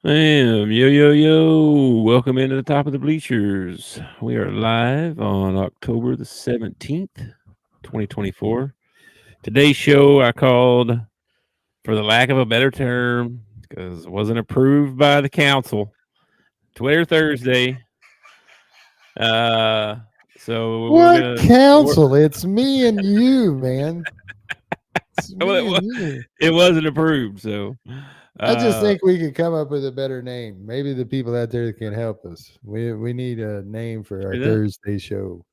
Yo. Welcome into the top of the bleachers. We are live on October the 17th, 2024. Today's show I called, for the lack of a better term, because it wasn't approved by the council, Twitter Thursday. So we're What gonna. council? It's me and you, man. It's Well, me and you. it wasn't approved, so. I just Uh, think we could come up with a better name. Maybe the people out there can help us. We need a name for our see that? Thursday show.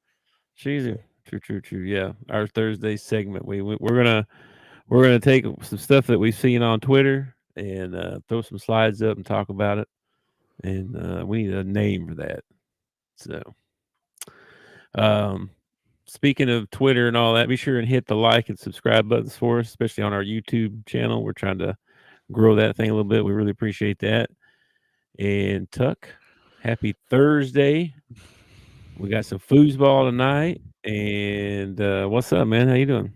True. Yeah, our Thursday segment. We're gonna take some stuff that we've seen on Twitter and throw some slides up and talk about it. And we need a name for that. So, um, speaking of Twitter and all that, be sure and hit the like and subscribe buttons for us, especially on our YouTube channel. We're trying to grow that thing a little bit. We really appreciate that. And Tuck, happy Thursday. We got some foosball tonight. And what's up, man? How you doing?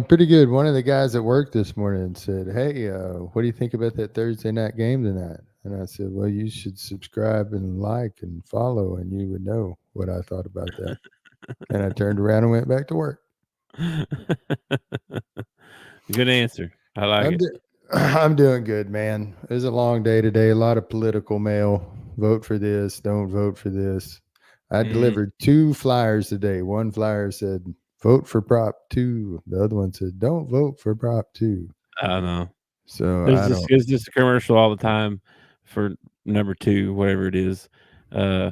Pretty good. One of the guys at work this morning said, "Hey, what do you think about that Thursday night game tonight?" And I said, "Well, you should subscribe and like and follow, and you would know what I thought about that." And I turned around and went back to work. Good answer. I like I'm it. I'm doing good, man. It was a long day today. A lot of political mail. Vote for this. Don't vote for this. I Mm, delivered 2 flyers today. One flyer said vote for Prop 2. The other one said don't vote for Prop 2. I don't know. So I don't. There's this commercial all the time for number 2, whatever it is, uh,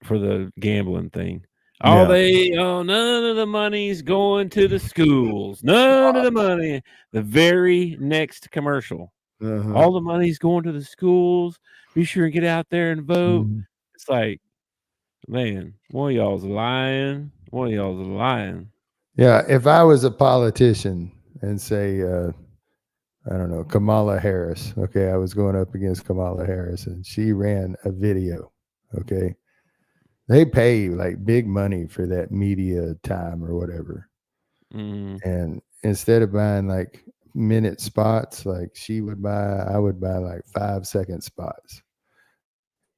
for the gambling thing. Yeah. None of the money's going to the schools. None of the money. The very next commercial. Uh-huh. All the money's going to the schools. Be sure and get out there and vote. Mhm. It's like, man, one of y'all's lying. One of y'all's lying. Yeah. If I was a politician and say, I don't know, Kamala Harris. Okay. I was going up against Kamala Harris and she ran a video. Okay. They pay like big money for that media time or whatever. Mm, And instead of buying like minute spots like she would buy, I would buy like 5-second spots.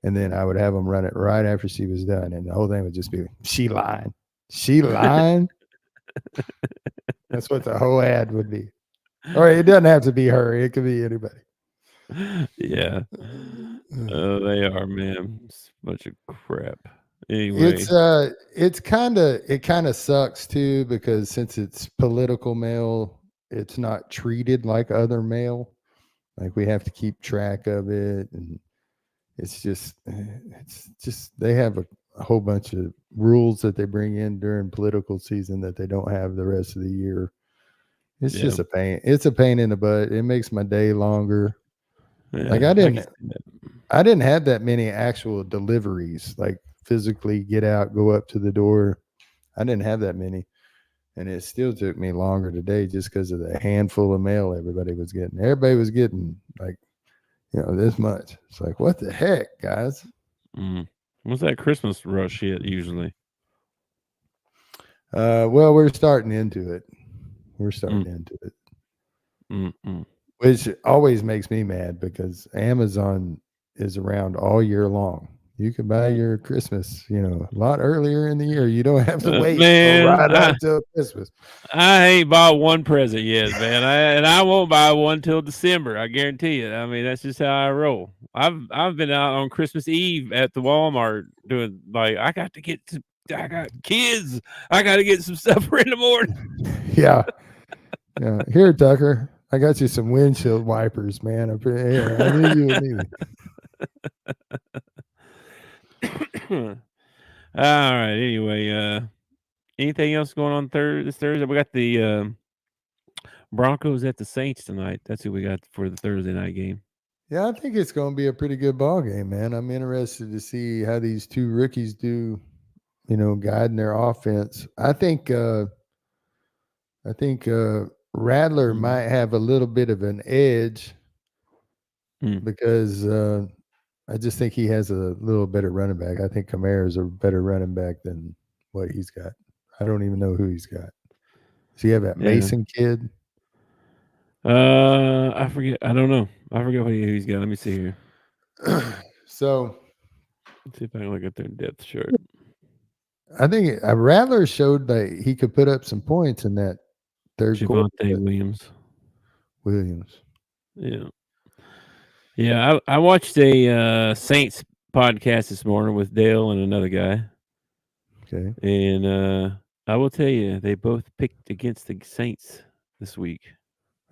And then I would have them run it right after she was done. And the whole thing would just be, she lying. She lying. That's what the whole ad would be. Or it doesn't have to be her, it could be anybody. yeah. They are, man. It's a bunch of crap. Anyway. It kind of sucks too because since it's political mail, it's not treated like other mail. Like we have to keep track of it, and it's just they have a whole bunch of rules that they bring in during political season that they don't have the rest of the year. It's Yeah. just a pain. It's a pain in the butt. It makes my day longer. Like Yeah. I can see that. I didn't have that many actual deliveries, like physically get out, go up to the door. I didn't have that many. And it still took me longer today just because of the handful of mail everybody was getting. Everybody was getting like, this much. It's like, what the heck, guys? Mm. What's that Christmas rush hit usually? Well, we're starting into it. We're Mm, starting into it, mm. which always makes me mad because Amazon is around all year long. You can buy your Christmas, a lot earlier in the year. You don't have to wait Man, right up till Christmas. I ain't bought one present yet, man. I won't buy one till December. I guarantee it. I mean, that's just how I roll. I've been out on Christmas Eve at the Walmart doing like I got kids. I got to get some stuff for in the morning. Yeah. Yeah. Here, Tucker, I got you some windshield wipers, man. Here, I knew you would need All right. Anyway, anything else going on this Thursday? We got the Broncos at the Saints tonight. That's who we got for the Thursday night game. Yeah, I think it's going to be a pretty good ball game, man. I'm interested to see how these two rookies do, guiding their offense. I think Rattler Mm. might have a little bit of an edge Mm. because I just think he has a little better running back. I think Kamara is a better running back than what he's got. I don't even know who he's got. Does he have that Yeah. Mason kid? I forget. I don't know. I forget who he's got. Let me see here. So Let's see if I can look at their depth chart. I think Rattler showed that he could put up some points in that third quarter. Javonte Williams. Williams. Yeah. Yeah. I watched a Saints podcast this morning with Dale and another guy. Okay. And I will tell you, they both picked against the Saints this week.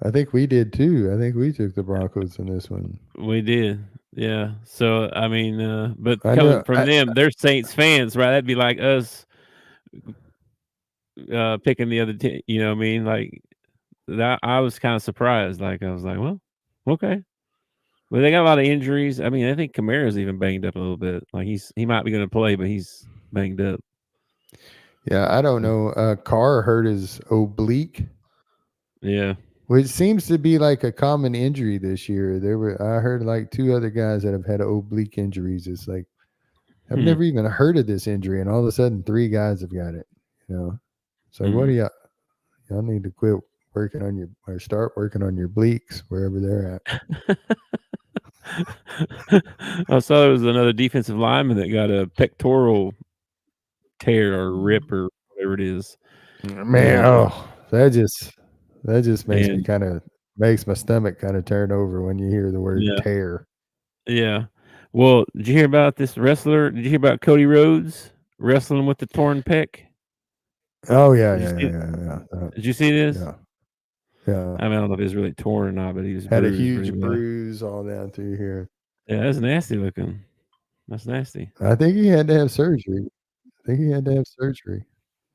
I think we did too. I think we took the Broncos in this one. We did. Yeah. So, I mean, but I coming know. from them, they're Saints fans, right? That'd be like us picking the other team. You know what I mean? Like, that, I was kind of surprised. Like, I was like, well, okay. But they got a lot of injuries. I mean, I think Kamara's even banged up a little bit. Like, he might be going to play, but he's banged up. Yeah, I don't know. Carr hurt his oblique, Yeah. which seems to be like a common injury this year. I heard like 2 other guys that have had oblique injuries. It's like I've never even heard of this injury, and all of a sudden 3 guys have got it. You know, it's like what do y'all need to quit working on your or start working on your obliques wherever they're at. I saw there was another defensive lineman that got a pectoral tear or rip or whatever it is. Man, And that just makes me and kind of makes my stomach kind of turn over when you hear the word yeah, tear. yeah. Well, did you hear about this wrestler? Did you hear about Cody Rhodes wrestling with the torn pec? Oh yeah, Did you yeah, see? yeah, yeah, yeah. Did you see this? Yeah. Yeah. I mean, I don't know if it was really torn or not, but he was Had a bruised huge pretty bad. bruise all down through here. Yeah, that's nasty looking. That's nasty, I think he had to have surgery. I think he had to have surgery.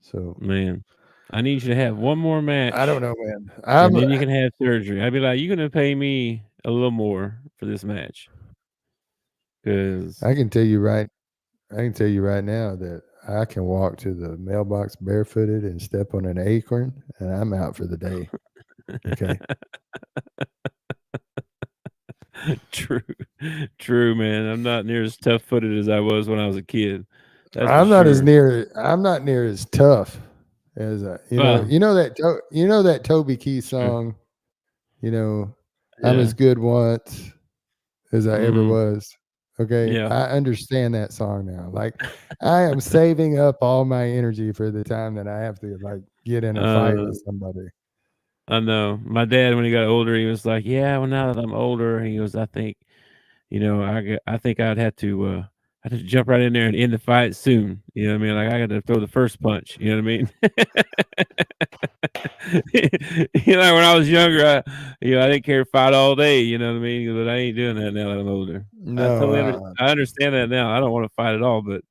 So man. I need you to have one more I don't match, know, man. and then you can have surgery. I'd be like, you're gonna pay me a little more for this match, because I can tell you right. I can tell you right now that I can walk to the mailbox barefooted and step on an acorn, and I'm out for the day. Okay. true, true, man. I'm not near as tough footed as I was when I was a kid. That's for I'm not as sure. near. I'm not near as tough as Well, you know that Toby Keith sure. song. You know, I'm Yeah. as good once as I ever Hmm. was. Okay, Yeah. I understand that song now. Like, I am saving up all my energy for the time that I have to like get in a fight Uh, with somebody. I know. My dad, when he got older, he was like, "Yeah, well, now that I'm older," he goes, "I think, I think I have to jump right in there and end the fight soon." You know what I mean? Like I got to throw the first punch. You know what I mean? When I was younger, I didn't care to fight all day. You know what I mean? But I ain't doing that now that I'm older. No, I understand that now. I don't want to fight at all, but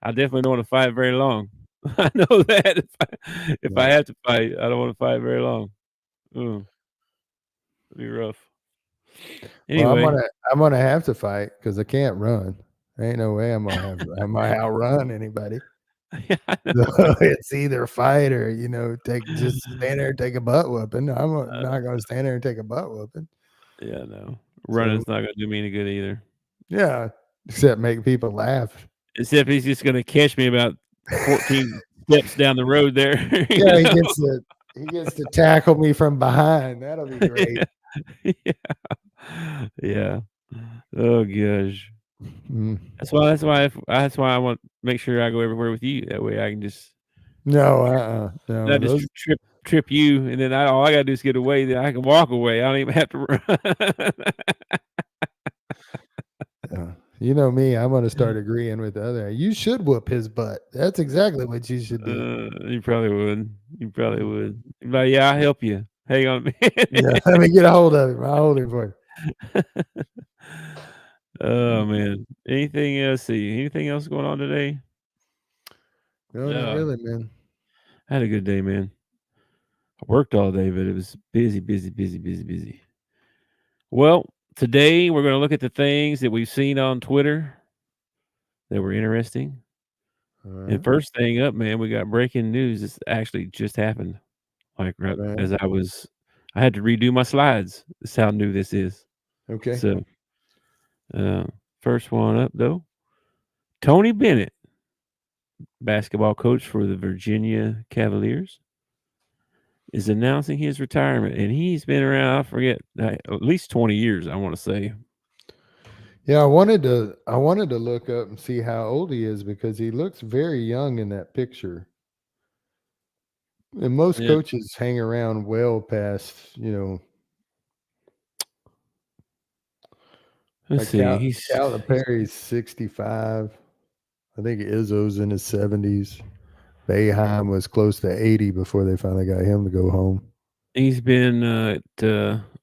I definitely don't want to fight very long. I know that if I no. have to fight, I don't want to fight very long. Mm, it'd be rough. Well, Anyway, I'm gonna have to fight because I can't run. There ain't no way I'm gonna outrun anybody. yeah, I So know. it's either fight or just stand there and take a butt whooping. Not gonna stand there and take a butt whooping. Yeah, no. So Running's not gonna do me any good either. yeah, except make people laugh. Except he's just gonna catch me about 14 steps down the road there. Yeah, he gets to tackle me from behind. That'll be great. Yeah. Yeah. Oh gosh. Mm. That's why I want to make sure I go everywhere with you. That way I can just No, no, not just those. trip you, and then all I gotta do is get away. Then I can walk away. I don't even have to run. You know me, I'm gonna start agreeing with the other. You should whoop his butt. That's exactly what you should do. You probably would. You probably would. You'd be like, yeah, I'll help you. Hang on a Yeah, minute. let me get a hold of him. I'll hold him for Oh you. man. Anything else? See anything else going on today? No, not Uh, really, man. I had a good day, man. I worked all day, but it was busy, busy, busy, busy, busy. Well, today we're going to look at the things that we've seen on Twitter that were interesting. All And right. first thing up, man, we got breaking news. This actually just happened. Like right Right. as I had to redo my slides. That's how new this is. Okay. So, uh, first one up though, Tony Bennett, basketball coach for the Virginia Cavaliers, is announcing his retirement, and he's been around. I forget at least 20 years. I want to say. Yeah, I wanted to look up and see how old he is because he looks very young in that picture. And most Yeah. coaches hang around well past, Let's like see. He's Calipari's 65. I think Izzo's in his 70s. Boeheim was close to 80 before they finally got him to go home. he's been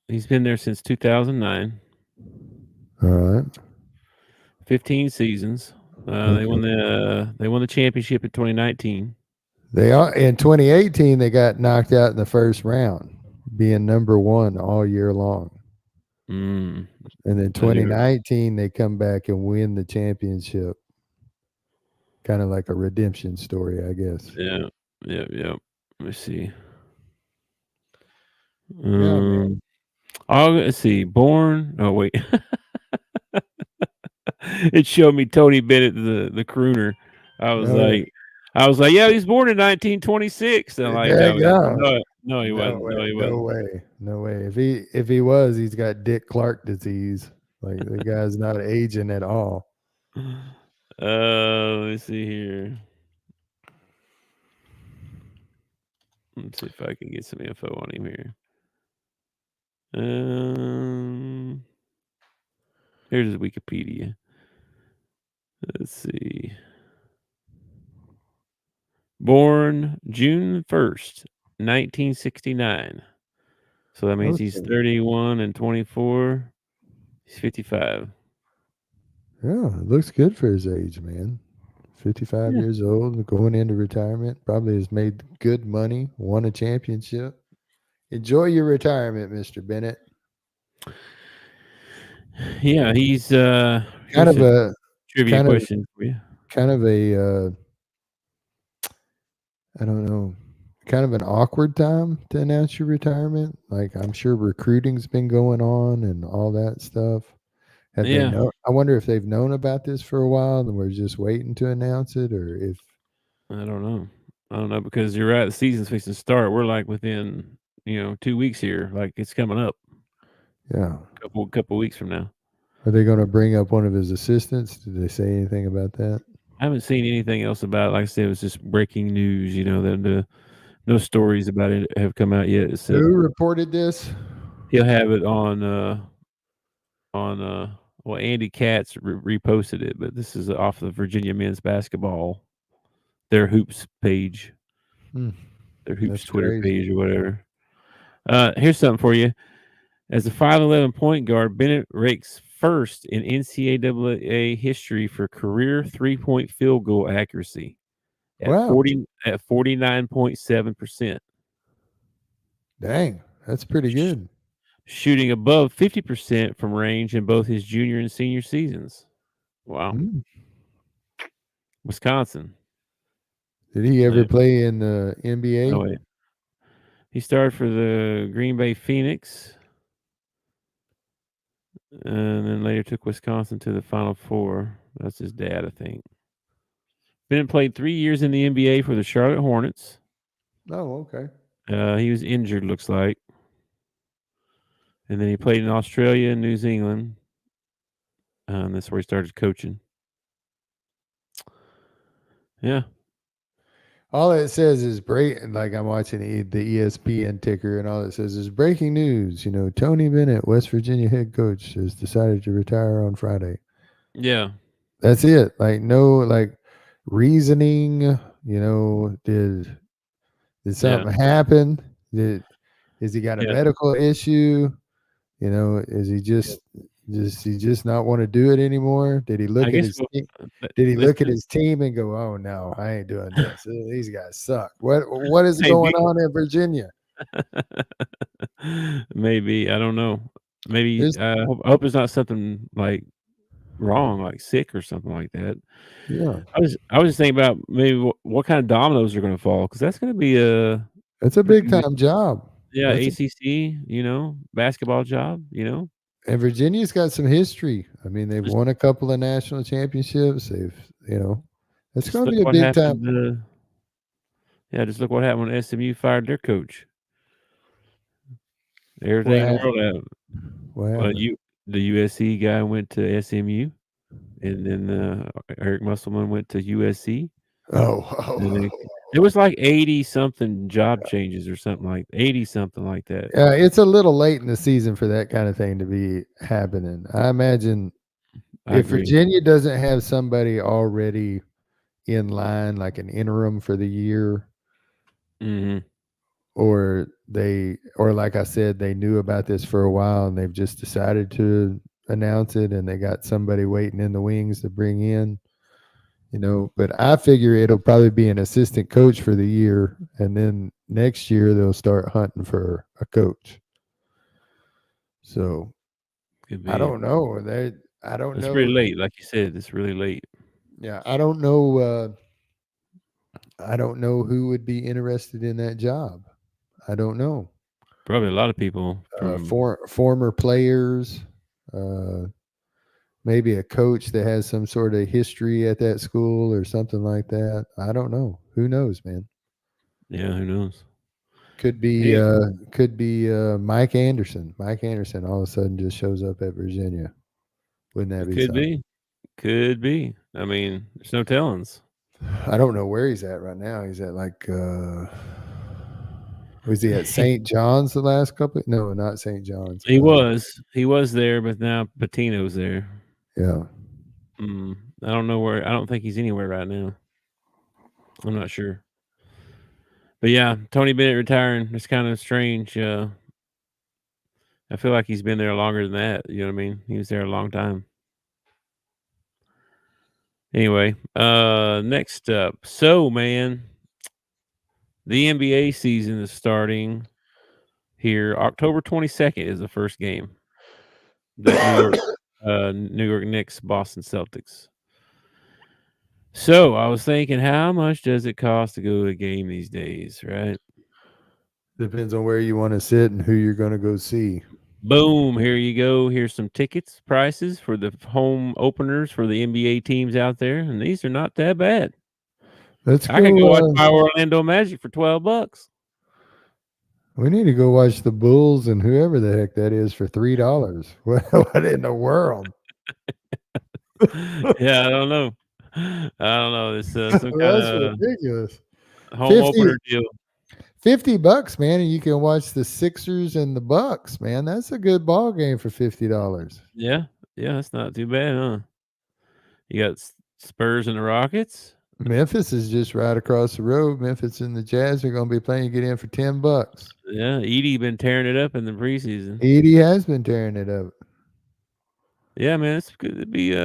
he's been there since 2009. All right. 15 seasons. Okay. They won the championship in 2019. They are in 2018 they got knocked out in the first round, being number 1 all year long. Mm. And then And they were 2019 they come back and win the championship. Kind of like a redemption story, I guess. yeah, yeah. Let me see. Yeah, man. Um, let's see. Born. Oh wait, it showed me Tony Bennett, the crooner. I was No, like, yeah, he was born in 1926. And I'm like, there no, you go. no, he No wasn't. way. No, he No wasn't. way. No way. If he was, he's got Dick Clark disease. Like the guy's not aging at all. Let me see here. Let's see if I can get some info on him here. Um, here's his Wikipedia. Let's see. Born June 1st, 1969. So that means he's Okay. 31 and 24. He's 55. Yeah, it looks good for his age, man. 55 Yeah. years old, going into retirement. Probably has made good money, won a championship. Enjoy your retirement, Mr. Bennett. Yeah, he's Kind here's of a a trivia kind of question for you. kind of a I don't know, kind of an awkward time to announce your retirement. Like I'm sure recruiting's been going on and all that stuff. Have they Yeah, know? I wonder if they've known about this for a while and we're just waiting to announce it, or if I don't know. I don't know because you're right. The season's fixing to start. We're like within 2 weeks here. Like it's coming up. yeah, Couple weeks from now. are they going to bring up one of his assistants? Did they say anything about that? I haven't seen anything else about it. Like I said, it was just breaking news. No stories about it have come out yet. Except Who reported this? he'll have it on well, Andy Katz reposted it, but this is off the Virginia men's basketball their hoops page, Hmm, their hoops that's Twitter crazy. page or whatever. Here's something for you. As a 5'11" point guard, Bennett ranks first in NCAA history for career 3-point field goal accuracy at Wow, 49.7%, dang, that's pretty good. shooting above 50% from range in both his junior and senior seasons. Wow. Hmm. Wisconsin. Did he ever Yeah. play in the No NBA? way. He started for the Green Bay Phoenix, and then later took Wisconsin to the Final Four. That's his dad, I think. Bennett played 3 years in the NBA for the Charlotte Hornets. Oh, okay. He was injured, looks like, and then he played in Australia and New Zealand. That's where he started coaching. Yeah, All it says is break. Like I'm watching the ESPN ticker, and all it says is breaking news. Tony Bennett, West Virginia head coach, has decided to retire on Friday. yeah, That's it. Like no, like reasoning. Did yeah, something happen? Is he got a yeah. medical issue? Is he just not want to do it anymore? Did he I look at guess his team? Did he this look at his team and go, "Oh no, I ain't doing this. These guys suck." What is maybe going on in Virginia? maybe I don't know. Maybe There's I hope it's not something like wrong, like sick or something like that. yeah, I was just thinking about maybe what kind of dominoes are going to fall because that's going to be a it's a big pretty big, time job. yeah, That's a, ACC, basketball job, and Virginia's got some history. I mean, they've just won a couple of national championships. It's just going to look be a what big time. happened. Yeah, just look what happened when SMU fired their coach. What Everything in the happened? world happened. What Well, happened? the USC guy went to SMU, and then Eric Musselman went to USC. Oh, And then oh, it was like 80 something job changes or something like 80 something like that. yeah. It's a little late in the season for that kind of thing to be happening. I imagine I if agree. Virginia doesn't have somebody already in line, like an interim for the year, Mhm. or like I said, they knew about this for a while and they've just decided to announce it, and they got somebody waiting in the wings to bring in. But I figure it'll probably be an assistant coach for the year, and then next year they'll start hunting for a coach. So Could I be. don't know. I don't It's really know. late, like you said. It's really late. Yeah, I don't know. I don't know who would be interested in that job. I don't know. Probably a lot of people from. Former players, uh, maybe a coach that has some sort of history at that school or something like that. I don't know. Who knows, man? Yeah, who knows? Could be Hey, Mike Anderson. Mike Anderson all of a sudden just shows up at Virginia. Wouldn't that it be could something? be. Could be. I mean, there's no tellings. I don't know where he's at right now. He's at like was he at St. John's the last couple? No, not St. John's. He was there, but now Patino's there. Yeah. Mm, I don't know where. I don't think he's anywhere right now. I'm not sure. But yeah, Tony Bennett retiring. It's kind of strange. I feel like he's been there longer than that. You know what I mean? He was there a long time. Anyway, next up. So, man, the NBA season is starting here. October 22nd is the first game. The New York Knicks, Boston Celtics. So I was thinking, how much does it cost to go to a game these days, right? Depends on where you want to sit and who you're going to go see. Boom, here you go. Here's some tickets prices for the home openers for the NBA teams out there, and these are not that bad. Let's I could go watch go. my Orlando Magic for $12. We need to go watch the Bulls and whoever the heck that is for $3. What in the world? Yeah, I don't know. I don't know. It's some kind That's of ridiculous. home 50, opener deal. $50, man, and you can watch the Sixers and the Bucks, man. That's a good ball game for $50. Yeah, yeah, that's not too bad, huh? You got Spurs and the Rockets. Memphis is just right across the road. Memphis and the Jazz are going to be playing. You get in for $10. Yeah, Edie been tearing it up in the preseason. Edie has been tearing it up. Yeah, man, it's good to be.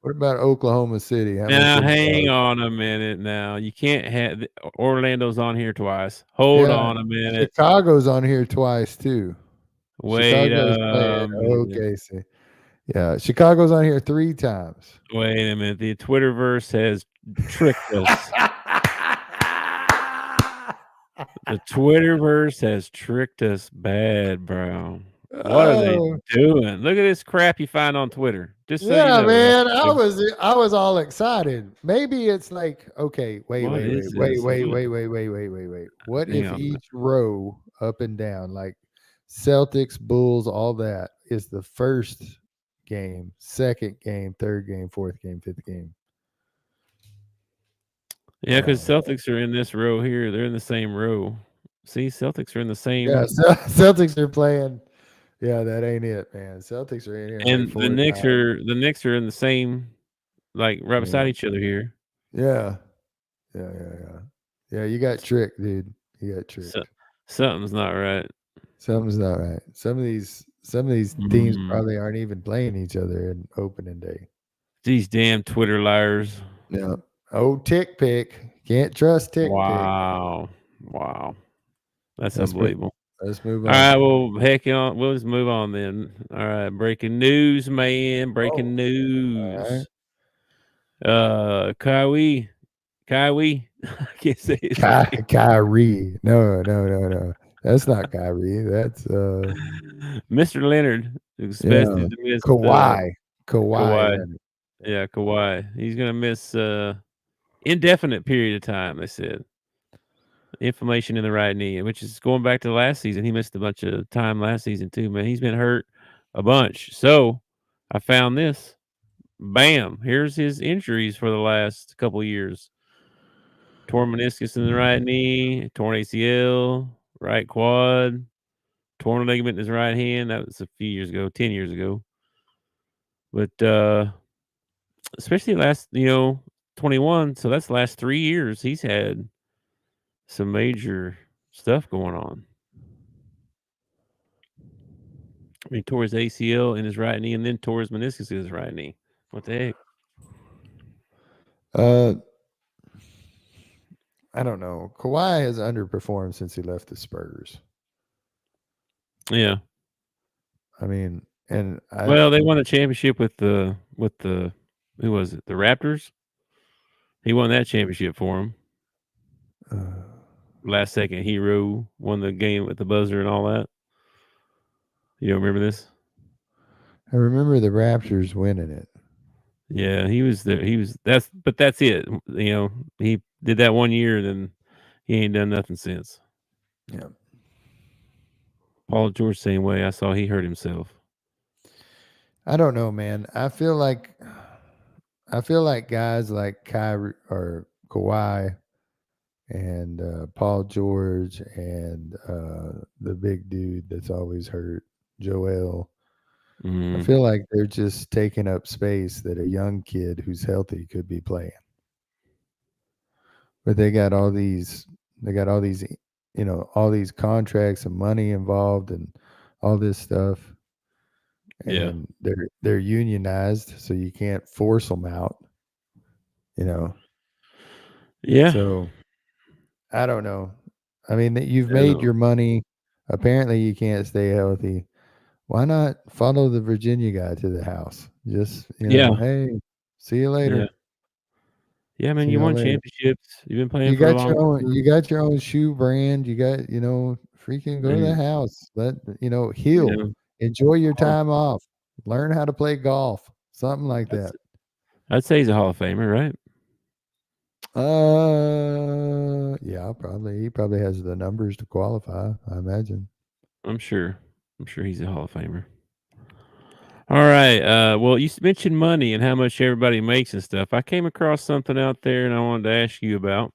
What about Oklahoma City? How much Now is hang that? on a minute. Now you can't have Orlando's on here twice. Hold Yeah, on a minute. Chicago's on here twice too. Wait Chicago's a playing minute. OKC. Yeah, Chicago's on here 3 times. Wait a minute. The Twitterverse has tricked us. The Twitterverse has tricked us bad, bro. What are they Oh, doing? Look at this crap you find on Twitter. Just so you yeah, know, right? man. I was all excited. Maybe it's like, okay, wait, What wait, wait, is wait, this? wait, What? wait, wait, wait, wait, wait, wait. What Hang if on. each row up and down, like Celtics, Bulls, all that, is the first game, second game, third game, fourth game, fifth game? Yeah, because Celtics are in this row here. They're in the same row. See, Celtics are in the Yeah, same, Celtics are playing. Yeah, that ain't it, man. Celtics are in here like and 4 times. The Knicks are in the same, like right Yeah, beside each other here. yeah, yeah. Yeah, you got tricked, dude. You got So tricked. something's not right. Something's not right. Some of these teams Mm, probably aren't even playing each other in opening day. these damn Twitter liars. Yeah. Oh, Tick Pick. Can't trust Tick Pick. Wow, wow, that's Let's move. unbelievable. Let's move All right, on. well, heck, we'll just move on then. All right, breaking news, man. Breaking Oh, all right. news. Kyrie, I can't say his name. Kyrie. No. That's not Kyrie. That's Mr. Leonard yeah. expected to miss Kawhi. Kawhi Kawhi. Leonard. Yeah, Kawhi. He's gonna miss indefinite period of time. They said. inflammation in the right knee, which is going back to last season. He missed a bunch of time last season too, man. He's been hurt a bunch. So I found this. Bam! Here's his injuries for the last couple years: torn meniscus in the right knee, torn ACL, right quad, torn ligament in his right hand. That was a few years ago, 10 years ago. But especially last, 21. So that's the last 3 years. He's had some major stuff going on. I mean, tore his ACL in his right knee and then tore his meniscus in his right knee. What the heck? Uh, I don't know. Kawhi has underperformed since he left the Spurs. Yeah. I mean, and Well, they won a championship with the who was it? The Raptors. He won that championship for him. uh, Last second hero won the game with the buzzer and all that. You don't remember this? I remember the Raptors winning it. Yeah, he was there. That's it. He did that 1 year, then he ain't done nothing since. Yeah. Paul George same way. I saw he hurt himself. I don't know, man. I feel like guys like Kyrie or Kawhi and Paul George and the big dude that's always hurt, Joel. I Mm, feel like they're just taking up space that a young kid who's healthy could be playing. But they got all these, all these contracts and money involved and all this stuff. yeah, And they're unionized, so you can't force them out, you know. yeah. So I don't know. I mean, you've I don't made know. your money. Apparently, you can't stay healthy. Why not follow the Virginia guy to the house? Just, Yeah, hey, see you yeah, later. yeah. Man, See you y'all won later. championships. You've been playing for a long You time. got your own shoe brand. You got, freaking go to the Man, house. Let, you heal. know, Enjoy your Hall of- time off. Learn how to play golf. Something like that's, that. I'd say he's a Hall of Famer, right? Yeah, probably. He probably has the numbers to qualify, I imagine. I'm sure. I'm sure he's a Hall of Famer. All right. Well, you mentioned money and how much everybody makes and stuff. I came across something out there, and I wanted to ask you about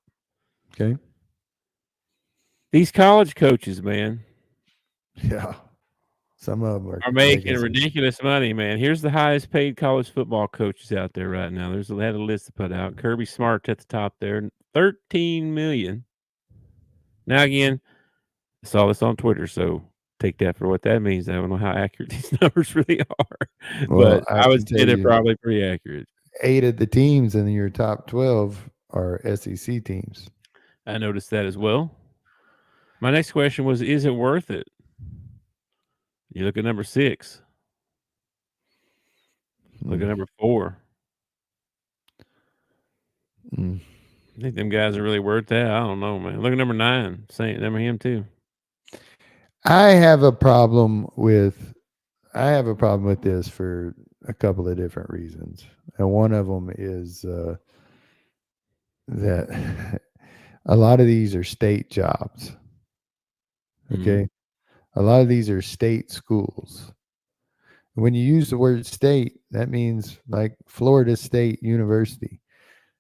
Okay. these college coaches. Man, Yeah. Some of them are are making making some. ridiculous money. Man, here's the highest paid college football coaches out there right now. They had a list to put out. Kirby Smart's at the top there, 13 million. Now again, I saw this on Twitter, so take that for what that means. I don't know how accurate these numbers really are, Well, but I I would can say tell they're you probably pretty accurate. 8 of the teams in your top 12 are SEC teams. I noticed that as well. My next question was, is it worth it? You look at number 6, look Mm, at number 4. mm. I think them guys are really worth that. I don't know, man. Look at number 9, same number him too. I have a problem with this for a couple of different reasons. And one of them is that a lot of these are state jobs. Mm, Okay. A lot of these are state schools. When you use the word state, that means like Florida State University.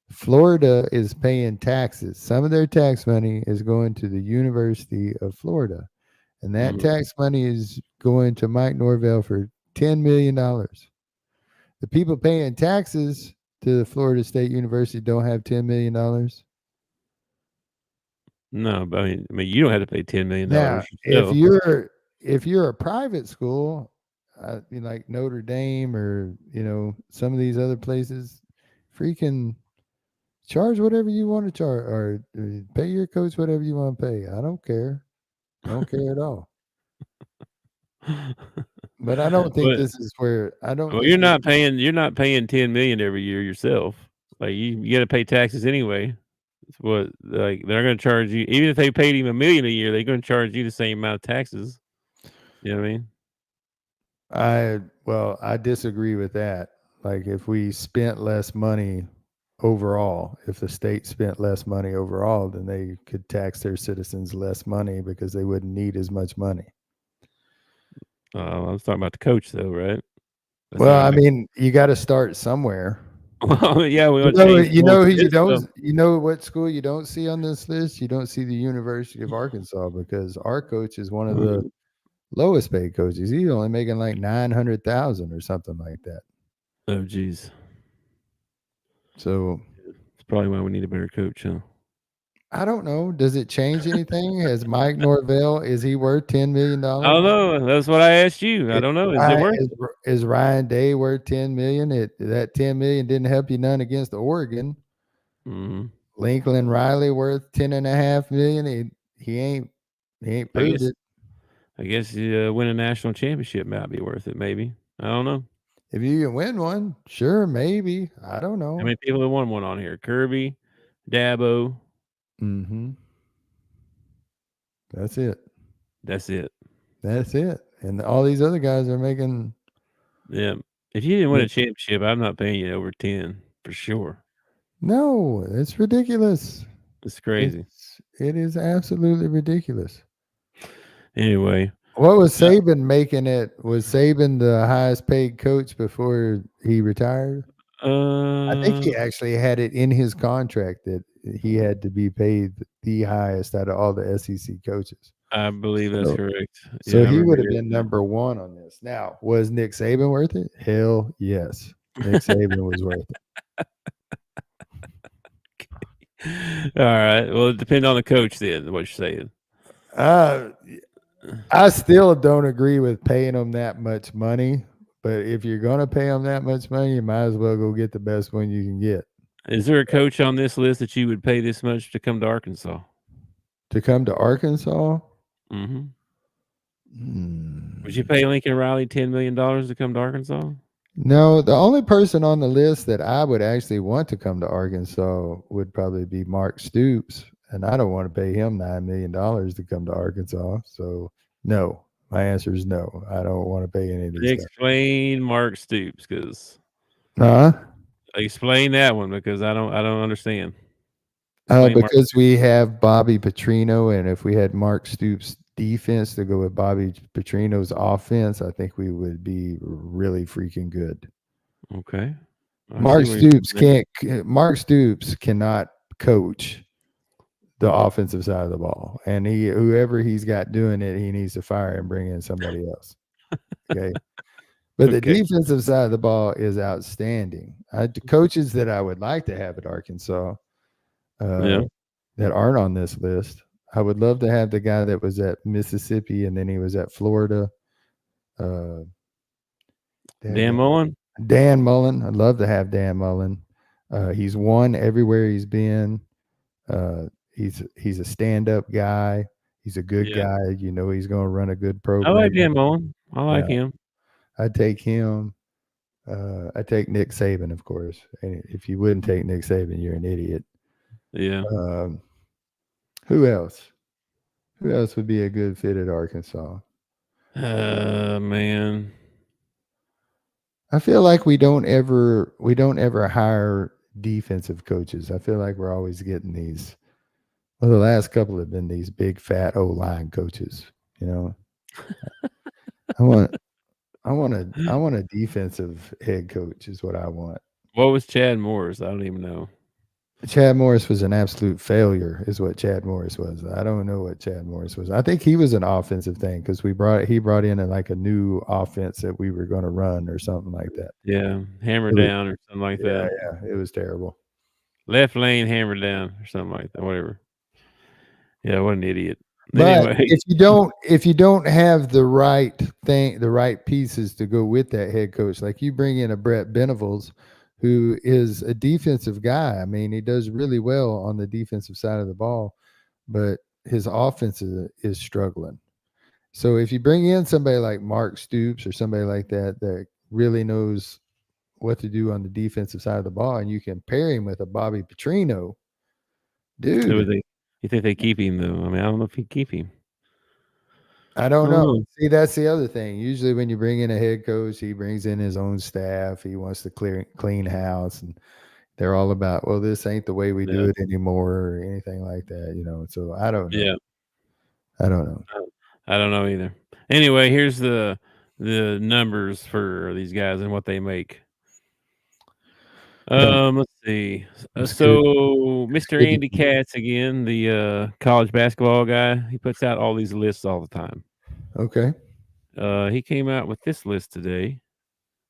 Florida is paying taxes. Some of their tax money is going to the University of Florida. And that mhm. tax money is going to Mike Norvell for $10 million. The people paying taxes to the Florida State University don't have $10 million. No, but I mean, you don't have to pay $10 million Now, yourself. if you're a private school, like Notre Dame or some of these other places, freaking charge whatever you want to charge, or pay your coach whatever you want to pay. I don't care. I don't care at all. But I don't think But this is where I don't well, think this. you're not paying 10 million every year yourself. Like you got to pay taxes anyway. It's what like they're going to charge you even if they paid him 1 million a year. They're going to charge you the same amount of taxes. You know what I mean? I disagree with that. Like if we spent less money overall. If the state spent less money overall, then they could tax their citizens less money because they wouldn't need as much money. I was talking about the coach, though, right? That's Well, not I gonna make. mean, you got to start somewhere. Well, yeah, we want to change the You rules know for who this you don't, stuff. you know what school you don't see on this list? You don't see the University of Arkansas because our coach is one of the lowest paid coaches. He's only making like 900,000 or something like that. Oh, geez. So It's probably why we need a better coach, huh? I don't know. Does it change anything? Has Mike Norvell, is he worth I don't $10 million? know. That's what I asked you. I don't know. Is it worth it? Is Ryan Day worth 10 million? That 10 million didn't help you none against Oregon. Mhm. Lincoln Riley worth 10.5 million. He ain't I proved guess it. I guess win a national championship might be worth it. Maybe. I don't know. If you can win one, sure, maybe. I don't How know. many people have won one on here? Kirby, Dabo. Mm-hmm. That's it. That's it. That's it. And all these other guys are making. Yeah. If you didn't win a championship, I'm not paying you over 10 for sure. No, it's ridiculous. It's crazy. It is absolutely ridiculous. Anyway, What was uh, Saban making it? Was Saban the highest paid coach before he retired? I think uh, he actually had it in his contract that he had to be paid the highest out of all the SEC coaches. I believe that's So, correct. so Yeah, I he remember would have been hearing number one on this. Now, was Nick Saban worth it? Hell yes. Nick Saban was worth it. that. All right. Well, it depends on the coach then, what you're saying. Uh, I still don't agree with paying them that much money, but if you're going to pay them that much money, you might as well go get the best one you can get. Is there a coach on this list that you would pay this much to come to Arkansas? To come to Arkansas, Hmm. Would you hmm, pay Lincoln Riley $10 million to come to Arkansas? no, the only person on the list that I would actually want to come to Arkansas would probably be Mark Stoops, and I don't want to pay him $9 million to come to Arkansas. So, no, my answer is no. I don't want to pay any of these guys. Explain Mark Stoops, because Huh? explain that one because I don't understand. Explain Mark. Because we have Bobby Petrino, and if we had Mark Stoops' defense to go with Bobby Petrino's offense, I think we would be really freaking good. Okay, I see where you're going there. Mark Stoops cannot coach the offensive side of the ball, and whoever he's got doing it, he needs to fire and bring in somebody else. Okay, but the Okay, defensive side of the ball is outstanding. The coaches that I would like to have at Arkansas uh, yeah, that aren't on this list. I would love to have the guy that was at Mississippi and then he was at Florida. Uh, Dan daggone- Mullen. Dan Mullen. I'd love to have Dan Mullen. He's won everywhere he's been. He's a stand up guy. He's a good Yeah, guy. You know he's going to run a good I like program. Dan Mullen. I like Yeah, him. I'd take him. I take Nick Saban, of course. And if you wouldn't take Nick Saban, you're an idiot. Yeah. Um, who else? Who else would be a good fit at Arkansas? Man. I feel like we don't ever hire defensive coaches. I feel like we're always getting these. Well, the last couple have been these big fat O line coaches. You know, I want I want a defensive head coach is what I want. What was Chad Morris? I don't even know. Chad Morris was an absolute failure, is what Chad Morris was. I don't know what Chad Morris was. I think he was an offensive thing because he brought in like a new offense that we were going to run or something like that. Yeah, hammer It was, down or something like yeah, that. yeah, it was terrible. Left lane hammer down or something like that. Whatever. Yeah, what an idiot. But Anyway, if you don't have the right thing, the right pieces to go with that head coach, like you bring in a Brett Benevels, who is a defensive guy. I mean, he does really well on the defensive side of the ball, but his offense is struggling. So if you bring in somebody like Mark Stoops or somebody like that that really knows what to do on the defensive side of the ball, and you can pair him with a Bobby Petrino, who dude, would they? You think they keep him though? I mean, I don't know if he keep him. I I don't don't know. know. See, that's the other thing. Usually, when you bring in a head coach, he brings in his own staff. He wants to clean house, and they're all about, well, this ain't the way we do Yeah. it anymore or anything like that, you know. So I don't know. Yeah. I don't know. I don't know either. Anyway, here's the numbers for these guys and what they make. Yeah, Let's see. it's good. So It's Mr. good to Andy see. Katz again, the college basketball guy, he puts out all these lists all the time. Okay. He came out with this list today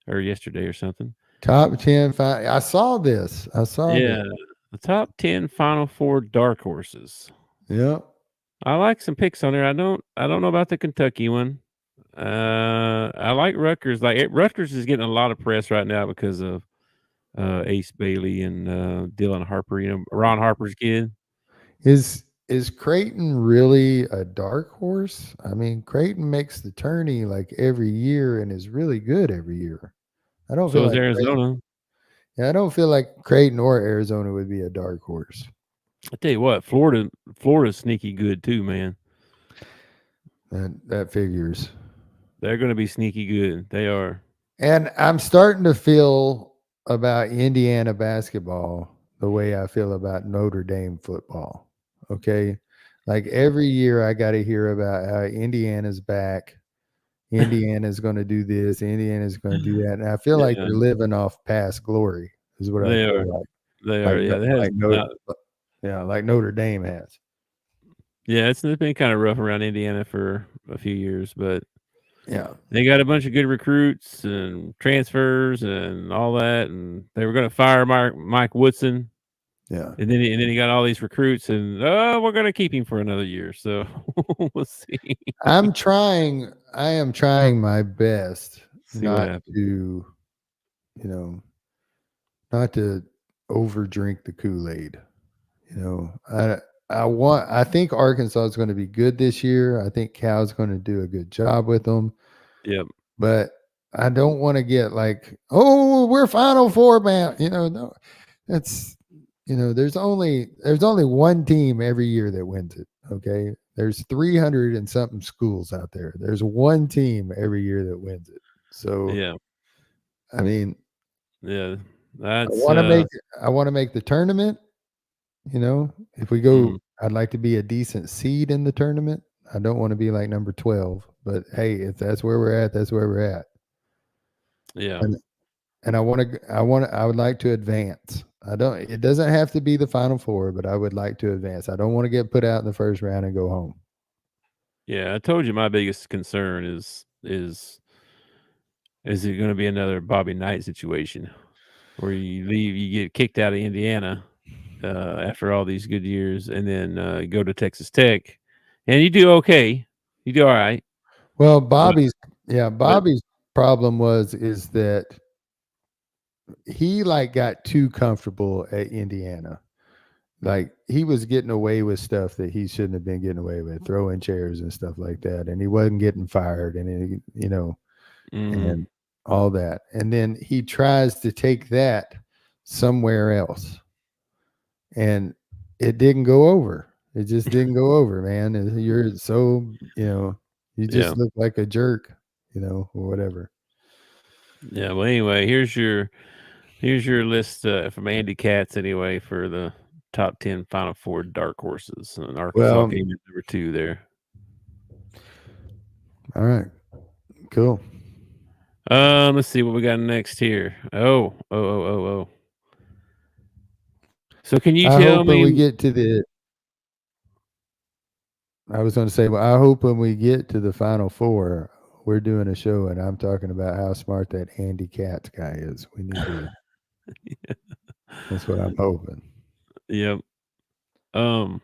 or yesterday or something. Top 10. I saw this. I saw this. Yeah, the top 10 Final Four dark horses. Yeah. I like some picks on there. I don't know about the Kentucky one. I like Rutgers. Rutgers is getting a lot of press right now because of Ace Bailey and Dylan Harper. You know, Ron Harper's kid. Is Creighton really a dark horse? I mean, Creighton makes the tourney like every year and is really good every year. I don't feel So is like Creighton. Arizona. Yeah, I don't feel like Creighton or Arizona would be a dark horse. I tell you what, Florida's sneaky good too, man. That figures. They're going to be sneaky good. They are. And I'm starting to feel about Indiana basketball the way I feel about Notre Dame football. Okay. Like every year I got to hear about how Indiana's back. Indiana's going to do this. Indiana's going to do that. And I feel like Yeah, they're living off past glory, is what I they are. feel like. They are. Yeah, that has Like Notre, not. yeah, like Notre Dame has. Yeah, it's been kind of rough around Indiana for a few years, but Yeah. they got a bunch of good recruits and transfers and all that, and they were going to fire Mike Woodson, Yeah. and then he got all these recruits, and we're going to keep him for another year. So we'll see. I am trying my best See what not happens. to, you know, not to overdrink the Kool-Aid. You know, I think Arkansas is going to be good this year. I think Cal's going to do a good job with them, Yep. but I don't want to get like, oh, we're Final Four bound. You know, no, that's there's only one team every year that wins it. Okay, there's 300 and something schools out there. There's one team every year that wins it. So Yeah. I mean, Yeah. I That's want to make I want to make the tournament. You know, if we go, mm, I'd like to be a decent seed in the tournament. I don't want to be like number 12, but hey, if that's where we're at, that's where we're at. yeah. And I would like to advance. I don't it doesn't have to be the final four, but I would like to advance. I don't want to get put out in the first round and go home. Yeah, I told you my biggest concern is it going to be another Bobby Knight situation where you get kicked out of Indiana after all these good years, and then go to Texas Tech, and you do okay, you do all right, Well, but but Bobby's problem is that he like got too comfortable at Indiana. Like he was getting away with stuff that he shouldn't have been getting away with, throwing chairs and stuff like that, and he wasn't getting fired, and mm, and all that. And then he tries to take that somewhere else, and it didn't go over. It just didn't go over, man. You're so you yeah, just look like a jerk, or whatever. yeah. Well, anyway, here's your list from Andy Katz anyway for the top 10 Final Four dark horses, and Arkansas Well, came in number 2 there. all right, cool. Let's see what we got next here. Oh. So can you I tell hope when we me? get to the I was going to say, well, I hope when we get to the Final Four, we're doing a show, and I'm talking about how smart that Andy Katz guy is. We need to. That's what I'm hoping. Yep. Um,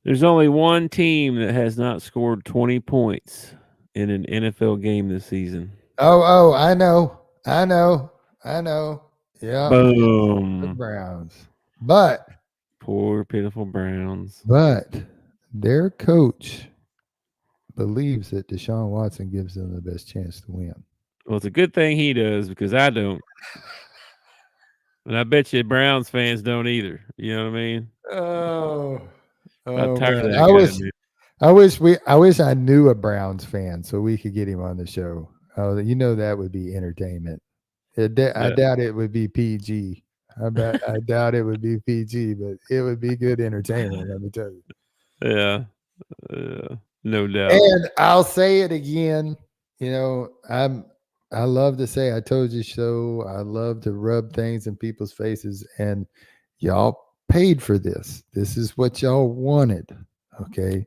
there's only one team that has not scored 20 points in an NFL game this season. I know, I know, I know. Yeah, it's the Boom. Browns, but Poor pitiful Browns. but their coach believes that Deshaun Watson gives them the best chance to win. Well, it's a good thing he does because I don't. And I bet you Browns fans don't either. You know what I mean? Oh, I'm oh tired man, of that guy, man. I wish I knew a Browns fan so we could get him on the show. Oh, that would be entertainment. I Yeah, doubt it would be PG. I doubt it would be PG, but it would be good entertainment. Let me tell you. yeah, no doubt. And I'll say it again. You know, I love to say I told you so. I love to rub things in people's faces, and y'all paid for this. This is what y'all wanted. Okay.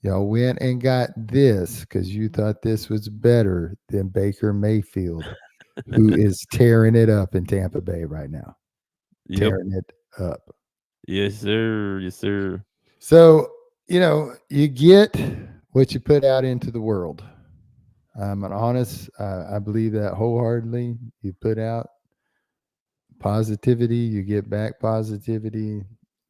Y'all went and got this because you thought this was better than Baker Mayfield, who is tearing it up in Tampa Bay right now. Yep. Tearing it up. Yes, sir. Yes, sir. So, you know, you get what you put out into the world. I'm an honest, I believe that wholeheartedly. You put out positivity, you get back positivity.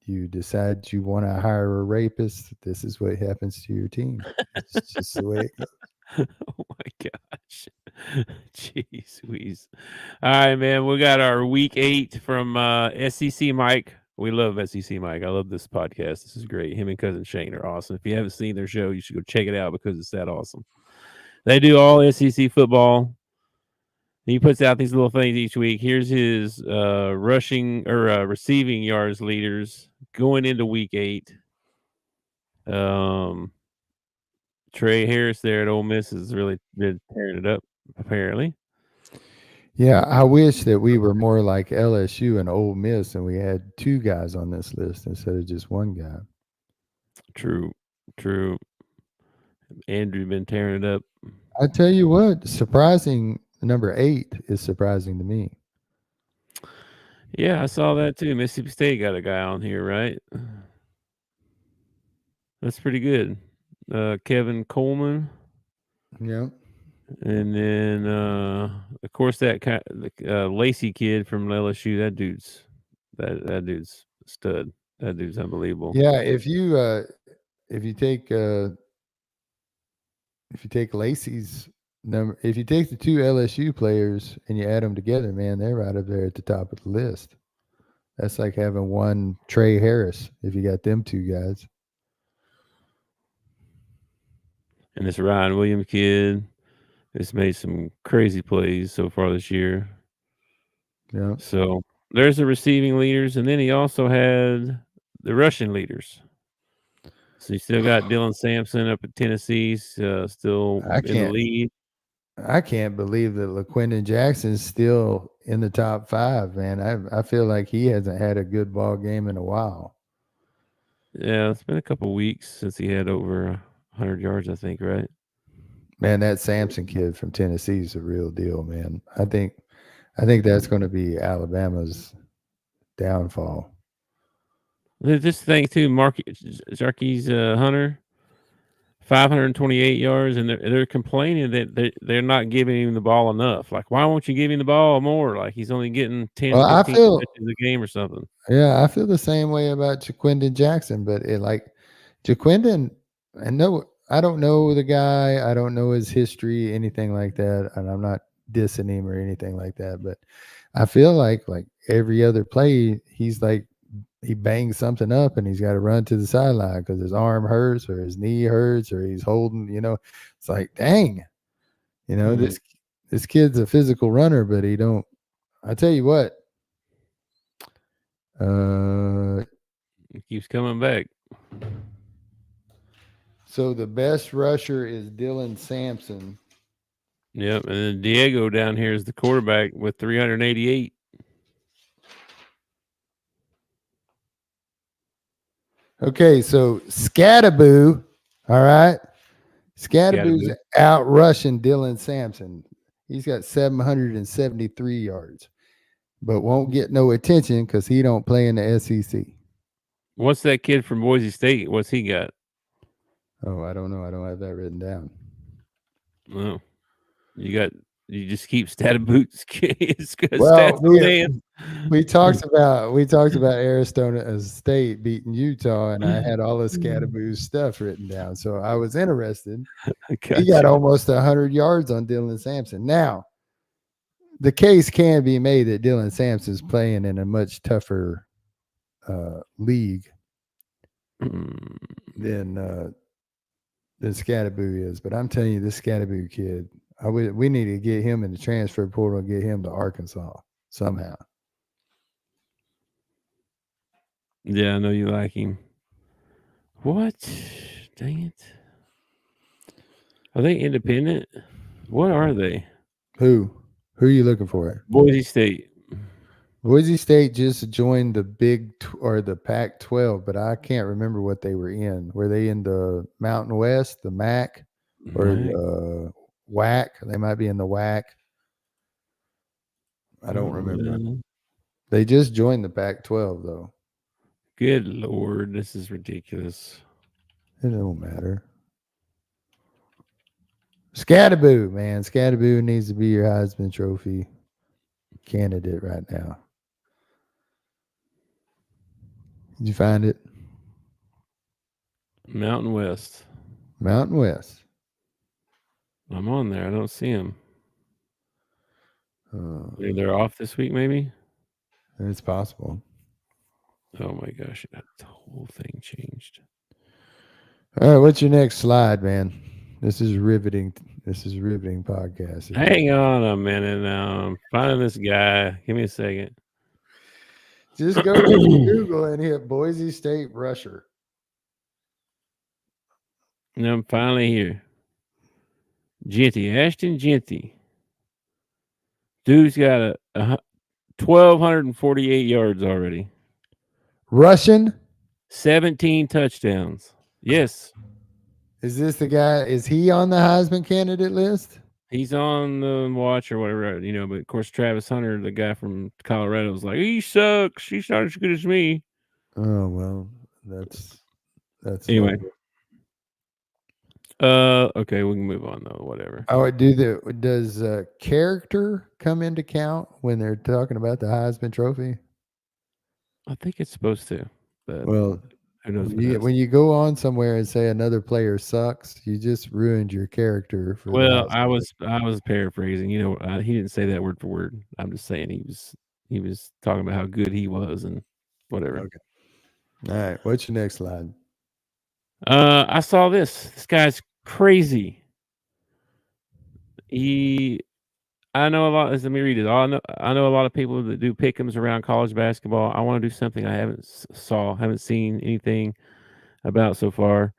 You decide you want to hire a rapist. This is what happens to your team. It's just the way it goes. Oh my gosh. Jeez Louise. All right, man. We got our week 8 from SEC Mike. We love SEC Mike. I love this podcast. This is great. Him and cousin Shane are awesome. If you haven't seen their show, you should go check it out because it's that awesome. They do all SEC football. He puts out these little things each week. Here's his rushing or receiving yards leaders going into week 8. Um, Trey Harris there at Ole Miss has really been tearing it up, apparently. Yeah, I wish that we were more like LSU and Ole Miss and we had two guys on this list instead of just one guy. True, true. Andrew been tearing it up. I tell you what, surprising number 8 is surprising to me. Yeah, I saw that too. Mississippi State got a guy on here, right? That's pretty good. Kevin Coleman, Yeah. and then of course the Lacey kid from LSU. That dude's a stud. That dude's unbelievable. Yeah, if you take Lacey's number, if you take the two LSU players and you add them together, man, they're right up there at the top of the list. That's like having one Trey Harris if you got them two guys. And this Ryan Williams kid has made some crazy plays so far this year. Yeah. So there's the receiving leaders, and then he also had the rushing leaders. So you still got Dylan Sampson up at Tennessee, still I in the can't lead. I can't believe that LaQuindon Jackson's still in the top 5, man. I feel like he hasn't had a good ball game in a while. Yeah, it's been a couple weeks since he had over 100 yards, I think, right? Man, that Sampson kid from Tennessee is a real deal, man. I think that's going to be Alabama's downfall. This thing too, Jarquez Hunter, 528 yards, and they're complaining that they're not giving him the ball enough. Like, why won't you give him the ball more? Like, he's only getting 10, Well, 15 touches a game or something. I feel the same way about Jaquindon Jackson, but it like Jaquindon, I don't know the guy. I don't know his history, anything like that. And I'm not dissing him or anything like that. But I feel like every other play, he's like he bangs something up and he's got to run to the sideline because his arm hurts or his knee hurts or he's holding. It's like, dang, Mm, this kid's a physical runner, but he don't. I tell you what. it keeps coming back. So the best rusher is Dylan Sampson. Yep, and then Diego down here is the quarterback with 388. Okay, so Scatterboo, all right. Scatterboo's Scatterboo. out rushing Dylan Sampson. He's got 773 yards, but won't get no attention because he don't play in the SEC. What's that kid from Boise State? What's he got? Oh, I don't know. I don't have that written down. Oh, you just keep stat boots, Well, stats on hand. we talked about Arizona State beating Utah, and I had all this Scatterboo's stuff written down, so I was interested. He got Gotcha. almost 100 yards on Dylan Sampson. Now, the case can be made that Dylan Sampson's playing in a much tougher league Mm. than Scatterboo is. But I'm telling you, this Scatterboo kid, We need to get him in the transfer portal and get him to Arkansas somehow. Yeah, I know you like him. What? Dang it. Are they independent? What are they? Who? Who are you looking for? Boise State. Boise State just joined the or the Pac-12, but I can't remember what they were in. Were they in the Mountain West, the MAC, or Mac. the WAC? They might be in the WAC. I don't remember. Oh, They just joined the Pac-12 though. good Lord, this is ridiculous. It don't matter. Scatterboo, man. Scatterboo needs to be your Heisman Trophy candidate right now. Did you find it? Mountain West. Mountain West. I'm on there. I don't see them. Uh, They're off this week, maybe? it's possible. Oh my gosh, the whole thing changed. All right, what's your next slide, man? This is riveting. This is riveting podcast. Hang on a minute now. I'm finding this guy. Give me a second. Just go to Google and hit Boise State rusher. And I'm finally here. Ashton Genty. Dude's got a 1,248 yards already. Russian? 17 touchdowns. Yes. Is this the guy? Is he on the Heisman candidate list? He's on the watch or whatever, but of course Travis Hunter, the guy from Colorado, was like, he sucks. He's not as good as me. Oh well, that's anyway. Lovely. Okay, we can move on though. Whatever. Oh, does character come into count when they're talking about the Heisman Trophy? I think it's supposed to. But well, who knows? When you go on somewhere and say another player sucks, you just ruined your character. I was paraphrasing. He didn't say that word for word. I'm just saying he was talking about how good he was and whatever. Okay. All right. What's your next slide? I saw this. This guy's crazy. I know a lot. Let me read it. I know a lot of people that do pick'ems around college basketball. I want to do something I haven't seen anything about so far.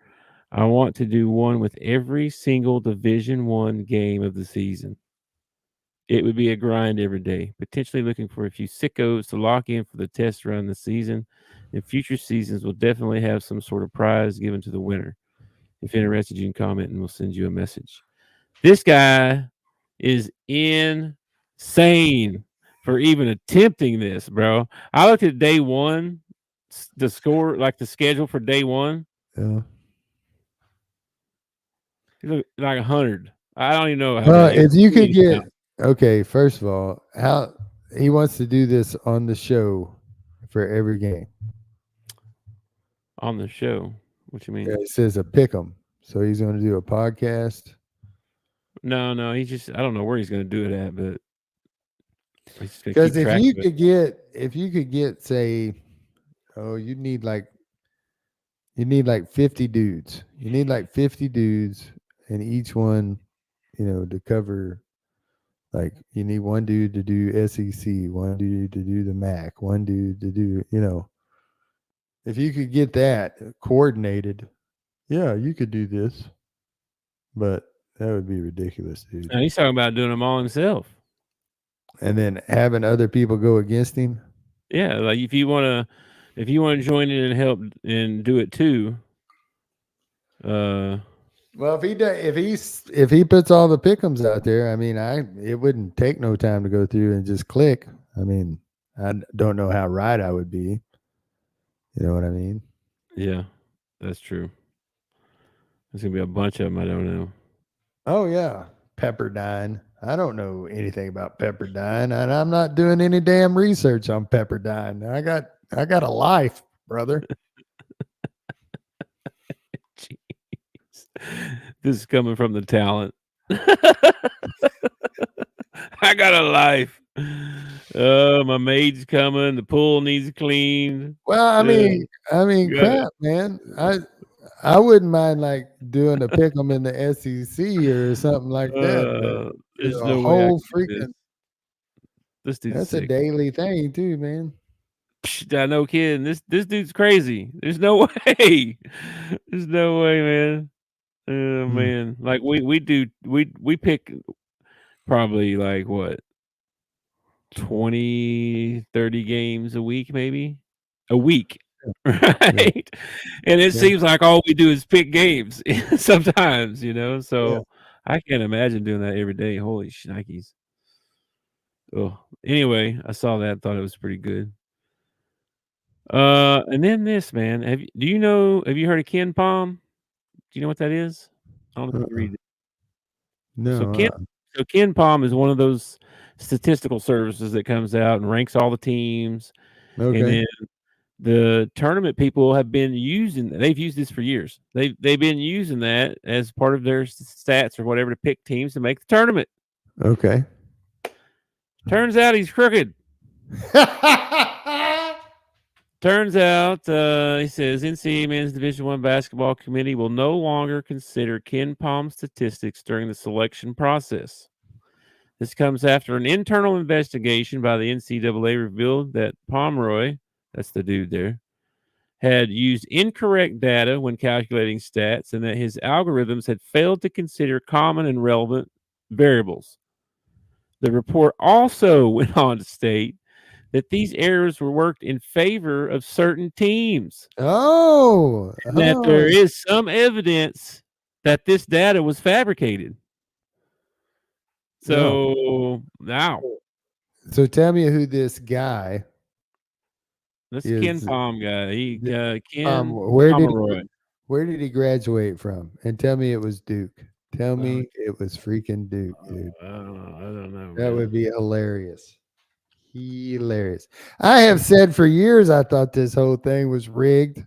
I want to do one with every single Division I game of the season. It would be a grind every day, potentially looking for a few sickos to lock in for the test run this season. And future seasons will definitely have some sort of prize given to the winner. If interested, you can comment and we'll send you a message. This guy is insane for even attempting this, bro. I looked at day one, the score, like the schedule for day one. Yeah. Like 100. I don't even know how. If you could get okay, first of all, how he wants to do this on the show for every game. On the show, what you mean? Yeah, it says a pick'em, so he's going to do a podcast. No, he's just I don't know where he's going to do it at, but because if you could get say, you need like 50 dudes. You need like 50 dudes, and each one, to cover. Like you need one dude to do SEC, one dude to do the MAC, one dude to do, if you could get that coordinated, yeah, you could do this. But that would be ridiculous, dude. He's talking about doing them all himself. And then having other people go against him. Yeah, like if you want to join in and help and do it too. Well, if he puts all the pick'ems out there, I mean, it wouldn't take no time to go through and just click. I mean, I don't know how right I would be. You know what I mean? Yeah, that's true. There's gonna be a bunch of them. I don't know. Oh yeah, Pepperdine. I don't know anything about Pepperdine, and I'm not doing any damn research on Pepperdine. I got a life, brother. Jeez. This is coming from the talent. I got a life. My maid's coming. The pool needs cleaned. Well, I mean, crap, man. I wouldn't mind like doing a pick 'em in the SEC or something like that, but There's a no way I whole can do this. freaking This dude's that's a sick. daily thing too, man. No kidding. This dude's crazy. There's no way. There's no way, man. Oh Mm, man. Like we pick probably like what 20, 30 games a week, maybe a week, yeah, right? And it yeah, seems like all we do is pick games sometimes, you know. yeah. So I can't imagine doing that every day. Holy shnikes! Oh, anyway, I saw that, thought it was pretty good. And then this man, do you know? Have you heard of Ken Palm? Do you know what that is? I don't know if you Uh-uh. read it. So No, Ken, so Ken Palm is one of those statistical services that comes out and ranks all the teams, and okay, then the tournament people have been using. They've used this for years. They've been using that as part of their stats or whatever to pick teams to make the tournament. okay. Turns out he's crooked. Turns out, he says NCAA Men's Division One Basketball Committee will no longer consider Ken Palm statistics during the selection process. This comes after an internal investigation by the NCAA revealed that Pomeroy, that's the dude there, had used incorrect data when calculating stats and that his algorithms had failed to consider common and relevant variables. The report also went on to state that these errors were worked in favor of certain teams Oh, and that there oh, is some evidence that this data was fabricated. no. So now So tell me who this guy this Ken is. Palm guy, he th- Ken Where did Pomeroy. where did he graduate from? And tell me it was Duke. Tell Uh, me it was freaking Duke, dude. I don't know, That man. would be hilarious. Hilarious. I have said for years I thought this whole thing was rigged.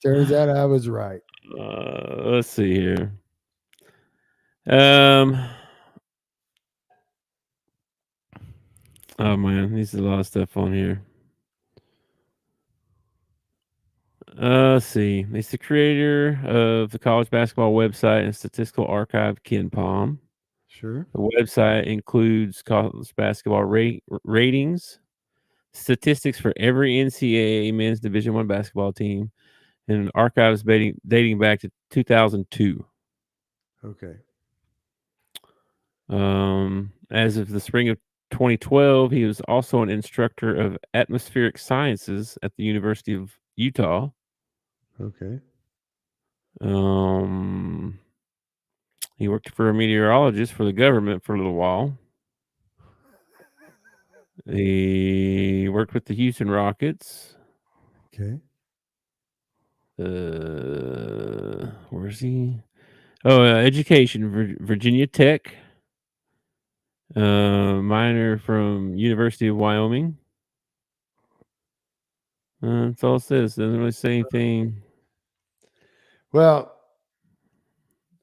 Turns out I was right. Let's see here. Um, oh man, there's a lot of stuff on here. Let's see. He's the creator of the college basketball website and statistical archive Ken Palm. Sure. The website includes college basketball ratings, statistics for every NCAA men's Division One basketball team, and archives dating back to 2002. Okay. As of the spring of 2012, he was also an instructor of atmospheric sciences at the University of Utah. Okay. Um, he worked for a meteorologist for the government for a little while. He worked with the Houston Rockets. Okay. Where's he? Oh, education, Virginia Tech. Minor from University of Wyoming. That's all it says. Doesn't really say anything. Well,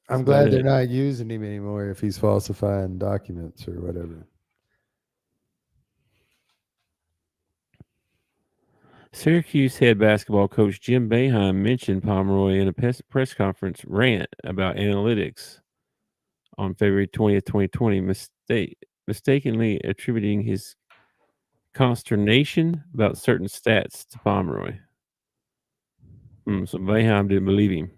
That's I'm about glad they're it. not using him anymore if he's falsifying documents or whatever. Syracuse head basketball coach Jim Boeheim mentioned Pomeroy in a press conference rant about analytics on February 20th, 2020, mistakenly attributing his consternation about certain stats to Pomeroy. So Boeheim didn't believe him.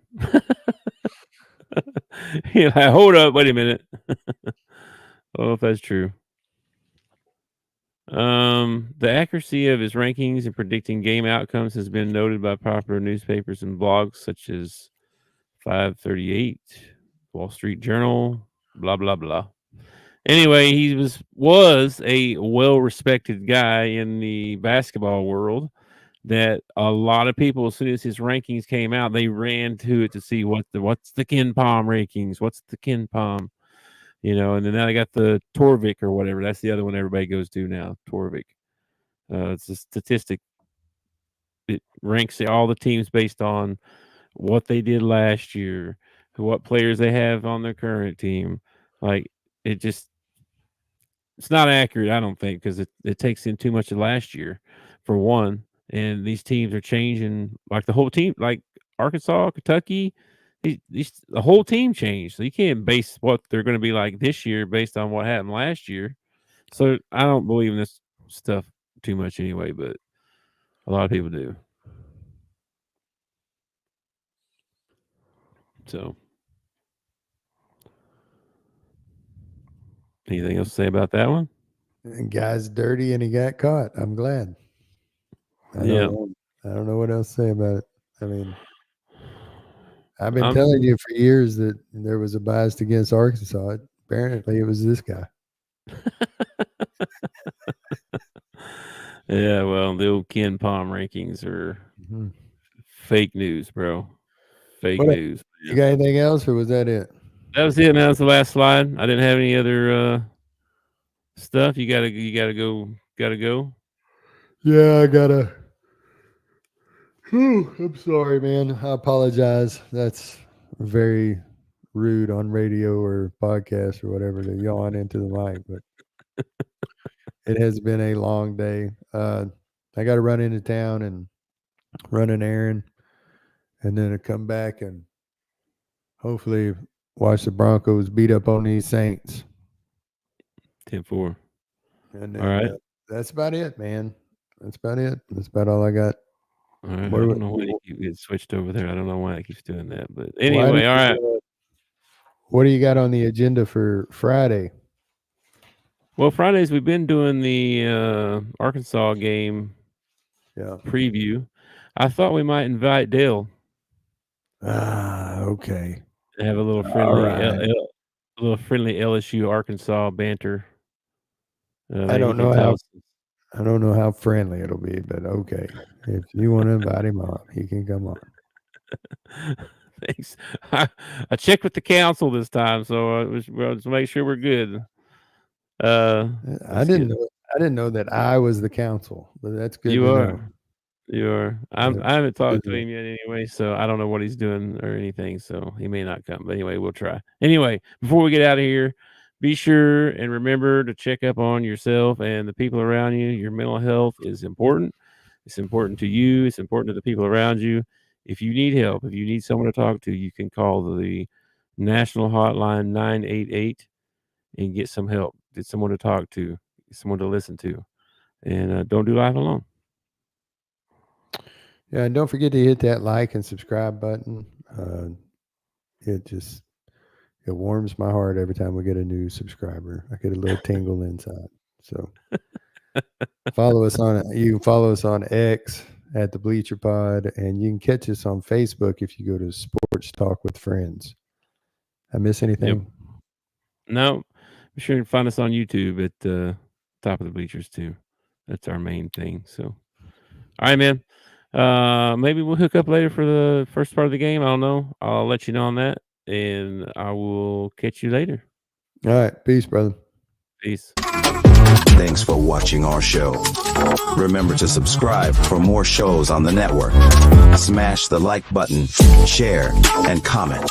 He's like, hold up, wait a minute. Oh, if that's true. The accuracy of his rankings and predicting game outcomes has been noted by popular newspapers and blogs such as 538, Wall Street Journal, blah blah blah. Anyway, he was a well respected guy in the basketball world. That a lot of people, as soon as his rankings came out, they ran to it to see what's the Ken Palm rankings, what's the Ken Palm, and then now they got the Torvik or whatever. That's the other one everybody goes to now, Torvik. It's a statistic. It ranks all the teams based on what they did last year, what players they have on their current team. Like it just, it's not accurate, I don't think, because it takes in too much of last year, for one. And these teams are changing, like the whole team. Like Arkansas, Kentucky, the whole team changed. So you can't base what they're going to be like this year based on what happened last year. So I don't believe in this stuff too much anyway, but a lot of people do. So, anything else to say about that one? And guy's dirty and he got caught. I'm glad. I don't know what else to say about it. I mean, I've been telling you for years that there was a bias against Arkansas. Apparently, it was this guy. Yeah, well, the old Ken Palm rankings are fake news, bro. Fake news. You got anything else, or was that it? That was it, man. That was the last slide. I didn't have any other stuff. You gotta go. Yeah, I gotta. I'm sorry, man. I apologize. That's very rude on radio or podcast or whatever to yawn into the mic, but it has been a long day. I got to run into town and run an errand, and then I come back and hopefully watch the Broncos beat up on these Saints. 10-4. And then, all right. That's about it, man. That's about it. That's about all I got. All right. I don't know why you get switched over there. I don't know why it keeps doing that. But anyway, all right. What do you got on the agenda for Friday? Well, Fridays we've been doing the Arkansas game preview. I thought we might invite Dale. Okay. To have a little friendly LSU Arkansas banter. I don't know how friendly it'll be, but okay. If you want to invite him on, he can come on. Thanks. I checked with the council this time, so let's make sure we're good. I didn't know that I was the council, but that's good. You are. Know. You are. I haven't talked to him yet anyway, so I don't know what he's doing or anything, so he may not come. But anyway, we'll try. Anyway, before we get out of here, be sure and remember to check up on yourself and the people around you. Your mental health is important. It's important to you. It's important to the people around you. If you need help, if you need someone to talk to, you can call the national hotline 988 and get some help. Get someone to talk to, someone to listen to, and don't do life alone. Yeah, and don't forget to hit that like and subscribe button. It warms my heart every time we get a new subscriber. I get a little tingle inside. So you can follow us on X at the Bleacher Pod, and you can catch us on Facebook if you go to Sports Talk with Friends. I miss anything? Yep. No. Be sure to find us on YouTube at the Top of the Bleachers too. That's our main thing. So, all right, man. Maybe we'll hook up later for the first part of the game. I don't know. I'll let you know on that, and I will catch you later. All right. Peace, brother. Peace. Thanks for watching our show. Remember to subscribe for more shows on the network. Smash the like button, share, and comment.